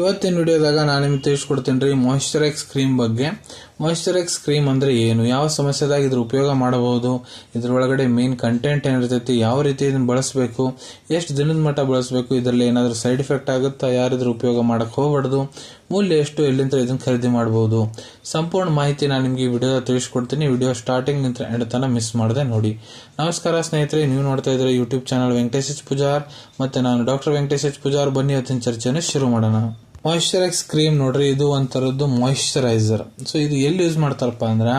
ಇವತ್ತಿನ ವಿಡಿಯೋದಾಗ ನಾನು ನಿಮಗೆ ತಿಳಿಸ್ಕೊಡ್ತೀನಿ ರೀ ಮಾಯಿಶ್ಚರೈಸ್ ಕ್ರೀಮ್ ಬಗ್ಗೆ. ಮಾಯಿಶ್ಚರೈಸ್ ಕ್ರೀಮ್ ಅಂದ್ರೆ ಏನು, ಯಾವ ಸಮಸ್ಯೆದಾಗ ಇದ್ರ ಉಪಯೋಗ ಮಾಡಬಹುದು, ಇದ್ರೊಳಗಡೆ ಮೇನ್ ಕಂಟೆಂಟ್ ಏನಿರ್ತೈತಿ, ಯಾವ ರೀತಿ ಇದನ್ನ ಬಳಸಬೇಕು, ಎಷ್ಟು ದಿನದ ಮಟ್ಟ ಬಳಸಬೇಕು, ಇದರಲ್ಲಿ ಏನಾದರೂ ಸೈಡ್ ಎಫೆಕ್ಟ್ ಆಗುತ್ತಾ, ಯಾರಿದ್ರ ಉಪಯೋಗ ಮಾಡಕ್ ಹೋಗ್ಬಾರ್ದು, ಮೂಲ್ಯ ಎಷ್ಟು, ಎಲ್ಲಿಂದ ಇದನ್ನ ಖರೀದಿ ಮಾಡಬಹುದು, ಸಂಪೂರ್ಣ ಮಾಹಿತಿ ನಾನು ನಿಮಗೆ ಈ ವಿಡಿಯೋದ ತಿಳಿಸ್ಕೊಡ್ತೀನಿ. ವಿಡಿಯೋ ಸ್ಟಾರ್ಟಿಂಗ್ ನಿಂತ ಎಂಡ್ ತನಕ ಮಿಸ್ ಮಾಡದೆ ನೋಡಿ. ನಮಸ್ಕಾರ ಸ್ನೇಹಿತರೆ, ನೀವು ನೋಡ್ತಾ ಇದ್ರೆ YouTube channel Venkatesh H Pujar, ಮತ್ತೆ ನಾನು ಡಾಕ್ಟರ್ ವೆಂಕಟೇಶ್ ಎಚ್ ಪೂಜಾರ್. ಬನ್ನಿ ಇವತ್ತಿನ ಚರ್ಚೆನ ಶುರು ಮಾಡೋಣ. ಮಾಯಿಶ್ಚರೈಸ್ ಕ್ರೀಮ್ ನೋಡ್ರಿ, ಇದು ಒಂಥರದ್ದು ಮಾಯಿಶ್ಚರೈಸರ್. ಸೊ ಇದು ಎಲ್ಲಿ ಯೂಸ್ ಮಾಡ್ತಾರಪ್ಪ ಅಂದ್ರೆ,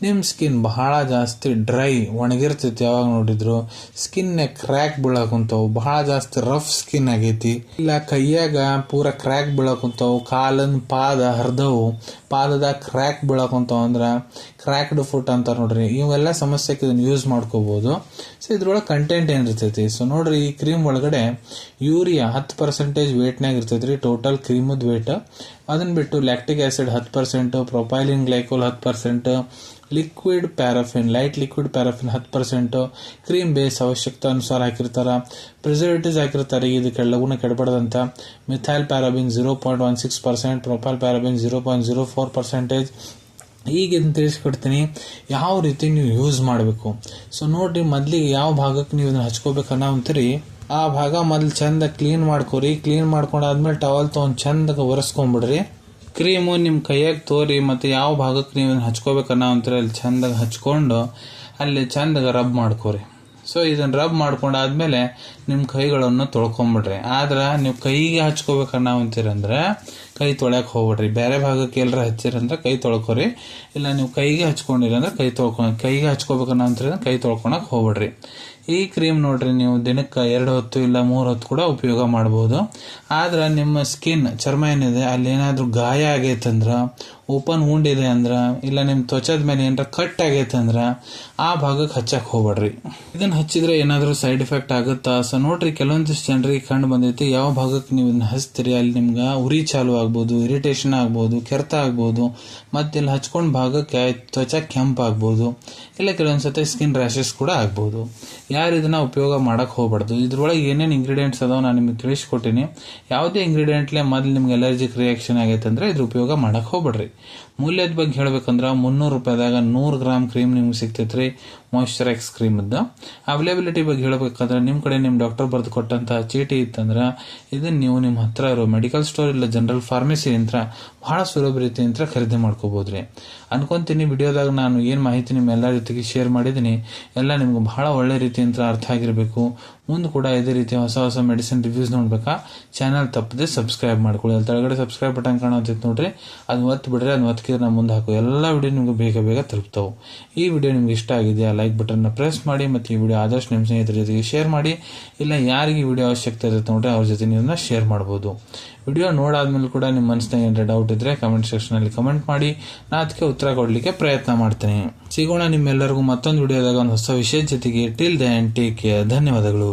ನಿಮ್ಮ ಸ್ಕಿನ್ ಬಹಳ ಜಾಸ್ತಿ ಡ್ರೈ ಒಣಗಿರ್ತೈತಿ, ಯಾವಾಗ ನೋಡಿದ್ರು ಸ್ಕಿನ್ ಕ್ರ್ಯಾಕ್ ಬೀಳಕುಂತಾವು, ಬಹಳ ಜಾಸ್ತಿ ರಫ್ ಸ್ಕಿನ್ ಆಗೈತಿ, ಇಲ್ಲ ಕೈಯಾಗ ಪೂರ ಕ್ರ್ಯಾಕ್ ಬೀಳಕುಂತಾವು, ಕಾಲನ್ ಪಾದ ಹರಿದವು, ಪಾದದಾಗ ಕ್ರ್ಯಾಕ್ ಬೀಳಕುಂತಾವ ಅಂದ್ರ ಕ್ರ್ಯಾಕ್ಡ್ ಫುಟ್ ಅಂತಾರ ನೋಡ್ರಿ. ಇವೆಲ್ಲ ಸಮಸ್ಯೆಗೆ ಇದನ್ನ ಯೂಸ್ ಮಾಡ್ಕೋಬಹುದು. ಸೊ ಇದ್ರೊಳಗೆ ಕಂಟೆಂಟ್ ಏನಿರ್ತೈತಿ, ಸೊ ನೋಡ್ರಿ ಈ ಕ್ರೀಮ್ ಒಳಗಡೆ ಯೂರಿಯಾ 10% ವೇಟ್ನಾಗ ಇರ್ತೈತ್ರಿ, ಟೋಟಲ್ ಕ್ರೀಮದ ವೇಟ್. ಅದನ್ನ ಬಿಟ್ಟು lactic acid 10%, ಪ್ರೊಪೈಲಿನ್ ಗ್ಲೈಕೋಲ್ 10%, liquid paraffin, light liquid paraffin 10%, cream base ಅವಶ್ಯಕತೆ ಅನುಸಾರ ಹಾಕಿರ್ತಾರ, ಪ್ರಿಸರ್ವೇಟಿವ್ಸ್ ಹಾಕಿರ್ತಾರೆ ಇದಕ್ಕೆಲ್ಲವನ್ನ ಕೆಡಬಾರ್ದಂತ, ಮಿಥೈಲ್ ಪ್ಯಾರಾಬಿನ್ 0.16%, ಪ್ರೊಪೈಲ್ ಪ್ಯಾರಾಬಿನ್ 0.04%. ಈಗ ಇದನ್ನ ತಿಳಿಸ್ಕೊಡ್ತೀನಿ ಯಾವ ರೀತಿ ನೀವು ಯೂಸ್ ಮಾಡಬೇಕು. ಸೊ ನೋಡ್ರಿ, ಮೊದ್ಲಿಗೆ ಯಾವ ಭಾಗಕ್ಕೆ ನೀವು ಇದನ್ನ ಹಚ್ಕೋಬೇಕನ್ನ ಅಂತೀರಿ, ಆ ಭಾಗ ಮೊದ್ಲು ಚಂದ ಕ್ಲೀನ್ ಮಾಡ್ಕೊರಿ. ಕ್ಲೀನ್ ಮಾಡ್ಕೊಂಡಾದ್ಮೇಲೆ ಟವಲ್ ತಗೊಂಡ್ ಚಂದಾಗ ಒರೆಸ್ಕೊಂಡ್ಬಿಡ್ರಿ. ಕ್ರೀಮು ನಿಮ್ಮ ಕೈಯಾಗ ತೋರಿ, ಮತ್ತೆ ಯಾವ ಭಾಗಕ್ಕೆ ನೀವು ಹಚ್ಕೋಬೇಕನ್ನ ಅಂತೀರಿ ಅಲ್ಲಿ ಚಂದಾಗ ಹಚ್ಕೊಂಡು ಅಲ್ಲಿ ಚಂದಾಗ ರಬ್ ಮಾಡ್ಕೋರಿ. ಸೊ ಇದನ್ನ ರಬ್ ಮಾಡ್ಕೊಂಡಾದ್ಮೇಲೆ ನಿಮ್ಮ ಕೈಗಳನ್ನು ತೊಳ್ಕೊಂಬಿಡ್ರಿ. ಆದ್ರೆ ನೀವು ಕೈಗೆ ಹಚ್ಕೋಬೇಕನ್ನ ಅಂತೀರಂದ್ರೆ ಕೈ ತೊಳ್ಯಾಕ ಹೋಗ್ಬಿಡ್ರಿ. ಬೇರೆ ಭಾಗಕ್ಕೆ ಎಲ್ಲರ ಹಚ್ಚಿರಂದ್ರೆ ಕೈ ತೊಳ್ಕೊರಿ, ಇಲ್ಲ ನೀವು ಕೈಗೆ ಹಚ್ಕೊಂಡಿರಿ ಅಂದ್ರೆ ಕೈಗೆ ಹಚ್ಕೋಬೇಕನ್ನ ಅಂತೀರ ಕೈ ತೊಳ್ಕೊಳಕ್ ಹೋಗ್ಬಿಡ್ರಿ. ಈ ಕ್ರೀಮ್ ನೋಡ್ರಿ, ನೀವು ದಿನಕ್ಕೆ 2 ಹೊತ್ತು ಇಲ್ಲ 3 ಹೊತ್ತು ಕೂಡ ಉಪಯೋಗ ಮಾಡಬಹುದು. ಆದ್ರೆ ನಿಮ್ಮ ಸ್ಕಿನ್ ಚರ್ಮ ಏನಿದೆ ಅಲ್ಲಿ ಏನಾದ್ರೂ ಗಾಯ ಆಗೈತಂದ್ರ, ಓಪನ್ wound ಇದೆ ಅಂದ್ರ, ಇಲ್ಲ ನಿಮ್ ತ್ವಚದ ಮೇಲೆ ಏನಾರ ಕಟ್ ಆಗೈತಂದ್ರ ಆ ಭಾಗಕ್ಕೆ ಹಚ್ಚಕ್ ಹೋಗ್ಬೇಡ್ರಿ. ಇದನ್ನ ಹಚ್ಚಿದ್ರೆ ಏನಾದ್ರೂ ಸೈಡ್ ಎಫೆಕ್ಟ್ ಆಗುತ್ತಾ? ಸೊ ನೋಡ್ರಿ, ಕೆಲವೊಂದಿಷ್ಟು ಜನರಿಗೆ ಕಂಡು ಬಂದೈತಿ, ಯಾವ ಭಾಗಕ್ಕೆ ನೀವು ಇದನ್ನ ಹಚ್ತೀರಿ ಅಲ್ಲಿ ನಿಮ್ಗ ಉರಿ ಚಾಲು ಆಗ್ಬೋದು, ಇರಿಟೇಷನ್ ಆಗ್ಬೋದು, ಕೆರೆತ ಆಗ್ಬೋದು, ಮತ್ತೆ ಇಲ್ಲಿ ಹಚ್ಕೊಂಡ್ ಭಾಗಕ್ಕೆ ತ್ವಚ ಕೆಂಪ್ ಆಗ್ಬೋದು, ಇಲ್ಲ ಕೆಲವೊಂದ್ಸತಿ ಸ್ಕಿನ್ ರ್ಯಾಶಸ್ ಕೂಡ ಆಗ್ಬೋದು. ಯಾರು ಇದನ್ನ ಉಪಯೋಗ ಮಾಡಕ್ ಹೋಗ್ಬಾರ್ದು. ಇದ್ರೊಳಗೆ ಏನೇನು ಇಂಗ್ರೀಡಿಯೆಂಟ್ಸ್ ಅದಾವ ನಾನು ನಿಮ್ಗೆ ತಿಳಿಸ್ಕೊಟ್ಟಿನಿ. ಯಾವುದೇ ಇಂಗ್ರೀಡಿಯೆಂಟ್ಲೆ ಮೊದ್ಲು ನಿಮ್ಗೆ ಅಲರ್ಜಿಕ್ ರಿಯಾಕ್ಷನ್ ಆಗೈತೆ ಅಂದ್ರೆ ಇದ್ರ ಉಪಯೋಗ ಮಾಡಕ್ ಹೋಗ್ಬೇಡ್ರಿ. ಮೂಲ್ಯದ ಬಗ್ಗೆ ಹೇಳ್ಬೇಕಂದ್ರ 300 ರೂಪಾಯಿದಾಗ 100 ಗ್ರಾಮ್ ಕ್ರೀಮ್ ನಿಮ್ಗೆ ಸಿಗ್ತೈತ್ರಿ ಮಾಯಿಶ್ಚರೈಸ್ ಕ್ರೀಮ್. ಅವೈಲೇಬಿಲಿಟಿ ಬಗ್ಗೆ ಹೇಳ್ಬೇಕಂದ್ರೆ ನಿಮ್ ಕಡೆ ನಿಮ್ ಡಾಕ್ಟರ್ ಬರೆದು ಕೊಟ್ಟಂತಹ ಚೀಟಿ ಇತ್ತಂದ್ರ ಇದನ್ನ ನೀವು ನಿಮ್ ಹತ್ರ ಇರೋ ಮೆಡಿಕಲ್ ಸ್ಟೋರ್ ಇಲ್ಲ ಜನರಲ್ ಫಾರ್ಮಸಿ ಅಂತ ಬಹಳ ಸುಲಭ ರೀತಿಯಿಂದ ಖರೀದಿ ಮಾಡ್ಕೋಬಹುದ್ರಿ. ಅನ್ಕೊಂತೀನಿ ವಿಡಿಯೋದಾಗ ನಾನು ಏನ್ ಮಾಹಿತಿ ನಿಮ್ ಎಲ್ಲಾ ಜೊತೆಗೆ ಶೇರ್ ಮಾಡಿದೀನಿ ಎಲ್ಲ ನಿಮ್ಗೆ ಬಹಳ ಒಳ್ಳೆ ರೀತಿಯಿಂದ ಅರ್ಥ ಆಗಿರ್ಬೇಕು. ಮುಂದೆ ಕೂಡ ಇದೇ ರೀತಿ ಹೊಸ ಹೊಸ ಮೆಡಿಸಿನ್ ರಿವ್ಯೂಸ್ ನೋಡ್ಬೇಕಾ ಚಾನಲ್ ತಪ್ಪದೆ ಸಬ್ಸ್ಕ್ರೈಬ್ ಮಾಡ್ಕೊಳ್ಳಿ. ಅಲ್ಲಿ ಕೆಳಗಡೆ ಸಬ್ಸ್ಕ್ರೈಬ್ ಬಟನ್ ಕಾಣುತ್ತೈತೆ ನೋಡ್ರಿ, ಅದನ್ನ ಒತ್ತಿ ಬಿಡ್ರಿ. ಅದನ್ನ ಒತ್ತಿದ್ರೆ ನಾ ಮುಂದೆ ಹಾಕೋ ಎಲ್ಲಾ ವಿಡಿಯೋ ನಿಮ್ಗೆ ಬೇಗ ತಲುಪ್ತಾವೆ. ಈ ವಿಡಿಯೋ ನಿಮ್ಗೆ ಇಷ್ಟ ಆಗಿದೆಯಾ ಲೈಕ್ ಬಟನ್ ನ ಪ್ರೆಸ್ ಮಾಡಿ, ಮತ್ತೆ ಈ ವಿಡಿಯೋ ಆದಷ್ಟು ನಿಮ್ಮ ಸ್ನೇಹಿತರ ಜೊತೆಗೆ ಶೇರ್ ಮಾಡಿ. ಇಲ್ಲ ಯಾರಿಗೆ ವಿಡಿಯೋ ಅವಶ್ಯಕತೆ ಇರುತ್ತೆ ನೋಡ್ರಿ ಅವ್ರ ಜೊತೆ ನೀವು ಶೇರ್ ಮಾಡಬಹುದು. ವಿಡಿಯೋ ನೋಡಾದ್ಮೇಲೆ ಕೂಡ ನಿಮ್ಮ ಮನಸ್ಸಿನಾಗ ಏನಾರ ಡೌಟ್ ಇದ್ರೆ ಕಮೆಂಟ್ ಸೆಕ್ಷನ್ ಅಲ್ಲಿ ಕಮೆಂಟ್ ಮಾಡಿ, ನಾ ಅದಕ್ಕೆ ಉತ್ತರ ಕೊಡ್ಲಿಕ್ಕೆ ಪ್ರಯತ್ನ ಮಾಡ್ತೀನಿ. ಸಿಗೋಣ ನಿಮ್ಮೆಲ್ಲರಿಗೂ ಮತ್ತೊಂದು ವಿಡಿಯೋದಾಗ ಒಂದು ಹೊಸ ವಿಷಯದ ಜೊತೆಗೆ. Till then take care. ಧನ್ಯವಾದಗಳು.